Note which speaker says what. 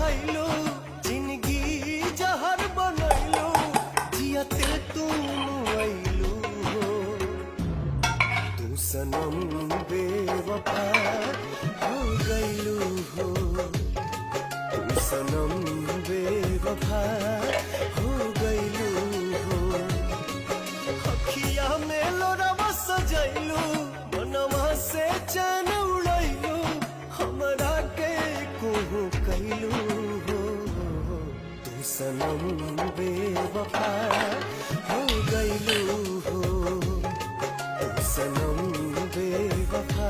Speaker 1: भइलू जिंदगी जहर बनैलू जियते तुम अइलू हो तू सनम बेवफा हो गइलू हो तू सनम बेवफा हो गइलू हो अखिया में लोरवा सजैलू मनवा से चैन उड़ैलू हमरा के कोहू कैलू हो तू सनम बेवफा हो गइलू हो तू सनम बेवफा